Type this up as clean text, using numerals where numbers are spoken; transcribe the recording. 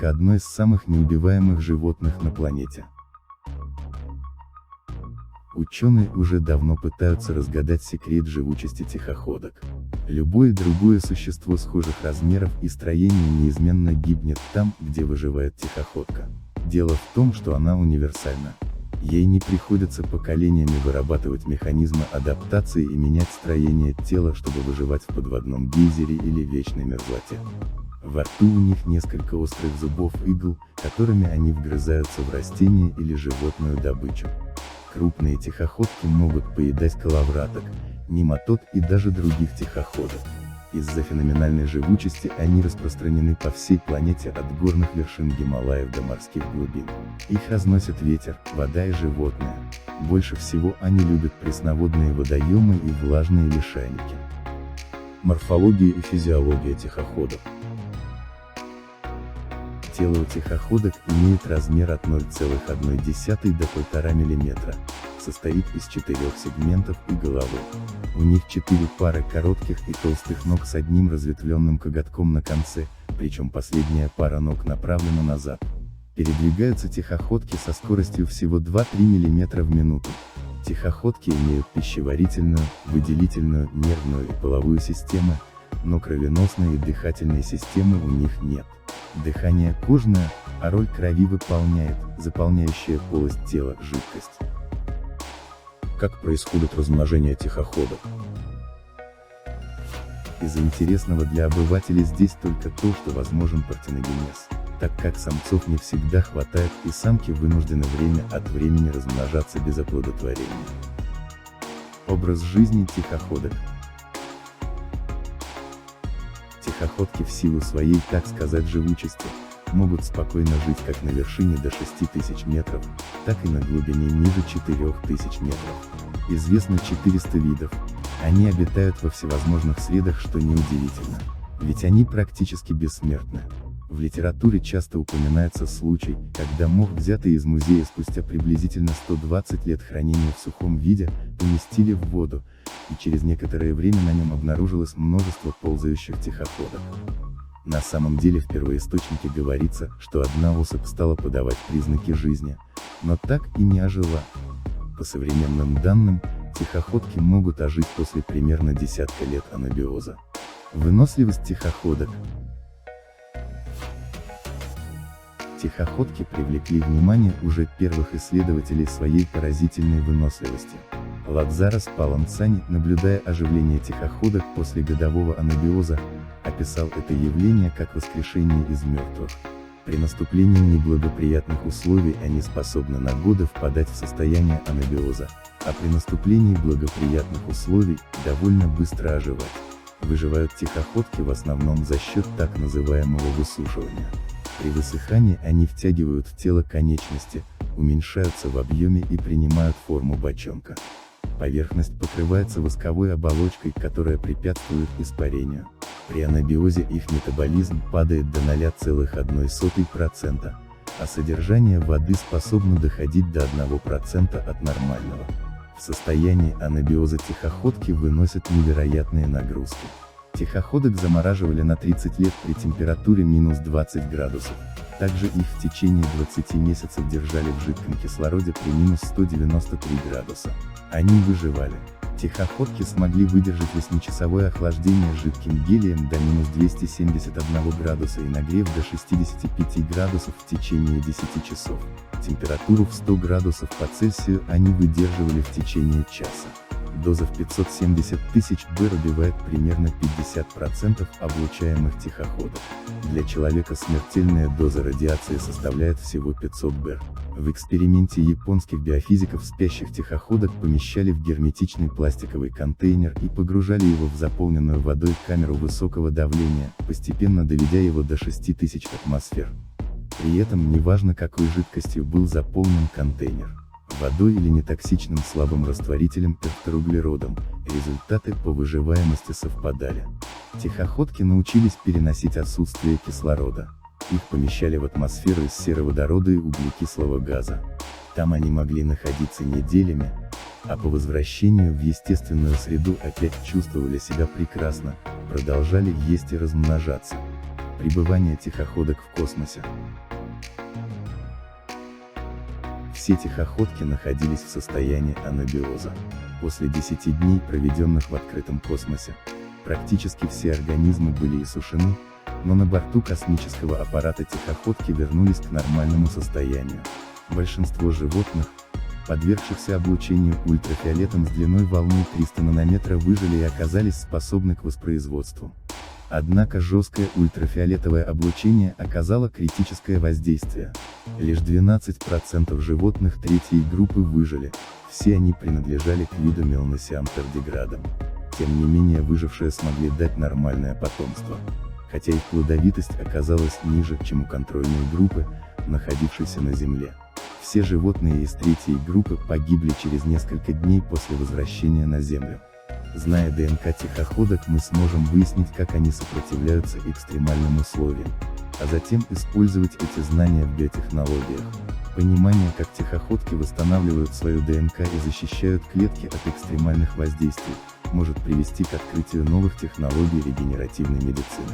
собака одно из самых неубиваемых животных на планете. Ученые уже давно пытаются разгадать секрет живучести тихоходок. Любое другое существо схожих размеров и строения неизменно гибнет там, где выживает тихоходка. Дело в том, что она универсальна. Ей не приходится поколениями вырабатывать механизмы адаптации и менять строение тела, чтобы выживать в подводном гейзере или вечной мерзлоте. Во рту у них несколько острых зубов игл, которыми они вгрызаются в растения или животную добычу. Крупные тихоходки могут поедать коловраток, нематод и даже других тихоходок. Из-за феноменальной живучести они распространены по всей планете от горных вершин Гималаев до морских глубин. Их разносят ветер, вода и животные. Больше всего они любят пресноводные водоемы и влажные лишайники. Морфология и физиология тихоходок. Тело у тихоходок имеет размер от 0,1 до 1,5 мм, состоит из 4 сегментов и головы. У них 4 пары коротких и толстых ног с одним разветвленным коготком на конце, причем последняя пара ног направлена назад. Передвигаются тихоходки со скоростью всего 2-3 мм в минуту. Тихоходки имеют пищеварительную, выделительную, нервную и половую системы, но кровеносной и дыхательной системы у них нет. Дыхание кожное, а роль крови выполняет заполняющая полость тела жидкость. Как происходит размножение тихоходок? Из интересного для обывателя здесь только то, что возможен партеногенез, так как самцов не всегда хватает и самки вынуждены время от времени размножаться без оплодотворения. Образ жизни тихоходок. Тихоходки в силу своей, так сказать, живучести, могут спокойно жить как на вершине до 6000 метров, так и на глубине ниже 4000 метров. Известно 400 видов. Они обитают во всевозможных средах, что неудивительно, ведь они практически бессмертны. В литературе часто упоминается случай, когда мох, взятый из музея спустя приблизительно 120 лет хранения в сухом виде, поместили в воду, и через некоторое время на нем обнаружилось множество ползающих тихоходок. На самом деле в первоисточнике говорится, что одна особь стала подавать признаки жизни, но так и не ожила. По современным данным, тихоходки могут ожить после примерно десятка лет анабиоза. Выносливость тихоходок. Тихоходки привлекли внимание уже первых исследователей своей поразительной выносливости. Лазарос Паланцани, наблюдая оживление тихоходок после годового анабиоза, описал это явление как воскрешение из мертвых. При наступлении неблагоприятных условий они способны на годы впадать в состояние анабиоза, а при наступлении благоприятных условий довольно быстро оживать. Выживают тихоходки в основном за счет так называемого высушивания. При высыхании они втягивают в тело конечности, уменьшаются в объеме и принимают форму бочонка. Поверхность покрывается восковой оболочкой, которая препятствует испарению. При анабиозе их метаболизм падает до 0,01%, а содержание воды способно доходить до 1% от нормального. В состоянии анабиоза тихоходки выносят невероятные нагрузки. Тихоходок замораживали на 30 лет при температуре минус 20 градусов. Также их в течение 20 месяцев держали в жидком кислороде при минус 193 градуса. Они выживали. Тихоходки смогли выдержать 8-часовое охлаждение жидким гелием до минус 271 градуса и нагрев до 65 градусов в течение 10 часов. Температуру в 100 градусов по Цельсию они выдерживали в течение часа. Доза в 570 тысяч Б убивает примерно 50% облучаемых тихоходок. Для человека смертельная доза радиации составляет всего 500 Б. В эксперименте японских биофизиков спящих тихоходок помещали в герметичный пластиковый контейнер и погружали его в заполненную водой камеру высокого давления, постепенно доведя его до 6000 атмосфер. При этом неважно какой жидкостью был заполнен контейнер. Водой или нетоксичным слабым растворителем тетрауглеродом, результаты по выживаемости совпадали. Тихоходки научились переносить отсутствие кислорода. Их помещали в атмосферу из сероводорода и углекислого газа. Там они могли находиться неделями, а по возвращению в естественную среду опять чувствовали себя прекрасно, продолжали есть и размножаться. Пребывание тихоходок в космосе. Все тихоходки находились в состоянии анабиоза. После 10 дней, проведенных в открытом космосе, практически все организмы были иссушены, но на борту космического аппарата тихоходки вернулись к нормальному состоянию. Большинство животных, подвергшихся облучению ультрафиолетом с длиной волны 300 нанометра, выжили и оказались способны к воспроизводству. Однако жесткое ультрафиолетовое облучение оказало критическое воздействие. Лишь 12% животных третьей группы выжили, все они принадлежали к виду Melanoceum tardigrade. Тем не менее выжившие смогли дать нормальное потомство. Хотя их плодовитость оказалась ниже, чем у контрольной группы, находившейся на Земле. Все животные из третьей группы погибли через несколько дней после возвращения на Землю. Зная ДНК тихоходок, мы сможем выяснить, как они сопротивляются экстремальным условиям, а затем использовать эти знания в биотехнологиях. Понимание, как тихоходки восстанавливают свою ДНК и защищают клетки от экстремальных воздействий, может привести к открытию новых технологий регенеративной медицины.